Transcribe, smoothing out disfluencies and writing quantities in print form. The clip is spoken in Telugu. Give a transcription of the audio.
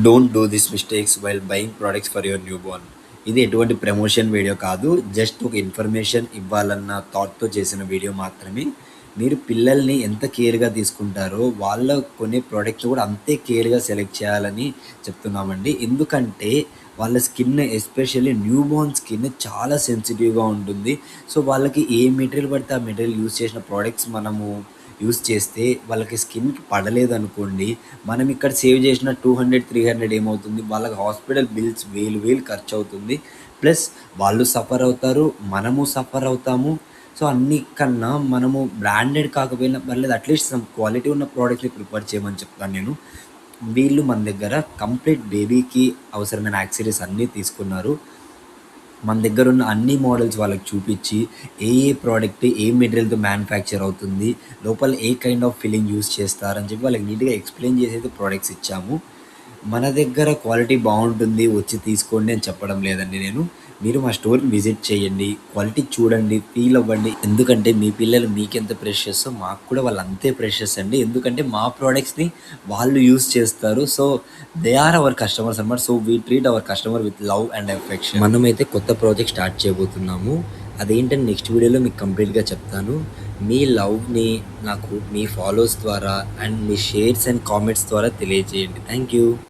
Don't do this mistakes while buying products for your new Born. ఇది ఎటువంటి ప్రమోషన్ వీడియో కాదు. జస్ట్ ఒక ఇన్ఫర్మేషన్ ఇవ్వాలన్న థాట్‌తో చేసిన వీడియో మాత్రమే. మీరు పిల్లల్ని ఎంత కేర్‌గా తీసుకుంటారో, వాళ్ళ కొనే ప్రొడక్ట్స్ కూడా అంతే కేర్‌గా సెలెక్ట్ చేయాలని చెప్తున్నామండి. ఎందుకంటే వాళ్ళ skin especially new Born skin చాలా సెన్సిటివ్‌గా ఉంటుంది. సో, వాళ్ళకి ఏ మెటీరియల్ పడితే ఆ మెటీరియల్ యూజ్ చేసిన ప్రొడక్ట్స్ మనము యూజ్ చేస్తే వాళ్ళకి స్కిన్‌కి పడలేదనుకోండి, మనం ఇక్కడ సేవ్ చేసిన 200, 300 ఏమవుతుంది? వాళ్ళకి హాస్పిటల్ బిల్స్ వేలు ఖర్చవుతుంది. ప్లస్ వాళ్ళు సఫర్ అవుతారు. మనము సఫర్ అవుతాము. సో, అన్నికన్నా మనము బ్రాండెడ్ కాకపోయినా పర్లేదు, అట్‌లీస్ట్ సమ్ క్వాలిటీ ఉన్న ప్రోడక్ట్‌ని ప్రిఫర్ చేయమని చెప్తాను నేను. వీళ్ళు మన దగ్గర కంప్లీట్ బేబీకి అవసరమైన యాక్సెసరీస్ అన్నీ తీసుకున్నారు. మన దగ్గరున్న అన్ని మోడల్స్ వాళ్ళకి చూపిచ్చి, ఏ ప్రోడక్ట్ ఏ మెటీరియల్‌తో మ్యానుఫ్యాక్చర్ అవుతుంది, లోపల ఏ కైండ్ ఆఫ్ ఫిల్లింగ్ యూజ్ చేస్తారని చెప్పి వాళ్ళకి నీట్‌గా ఎక్స్‌ప్లెయిన్ చేసైతే ప్రొడక్ట్స్ ఇచ్చాము. మన దగ్గర క్వాలిటీ బావుంటుంది, వచ్చి తీసుకోండి అని చెప్పడం లేదండి నేను. మీరు మా స్టోర్‌ని విజిట్ చేయండి. క్వాలిటీ చూడండి, ఫీల్ అవ్వండి. ఎందుకంటే మీ పిల్లలు మీకెంత ప్రెషియస్సో మాకు కూడా వాళ్ళు అంతే ప్రెషియస్ అండి. ఎందుకంటే మా ప్రొడక్ట్స్‌ని వాళ్ళు యూజ్ చేస్తారు. So, they are our customers అన్నమాట. So, we treat our customer with love and affection. మనమైతే కొత్త ప్రాజెక్ట్ స్టార్ట్ చేయబోతున్నాము. అదేంటని నెక్స్ట్ వీడియోలో మీకు కంప్లీట్‌గా చెప్తాను. మీ లవ్‌ని నాకు మీ ఫాలోవర్స్ ద్వారా and me shares and comments ద్వారా తెలియజేయండి. Thank you.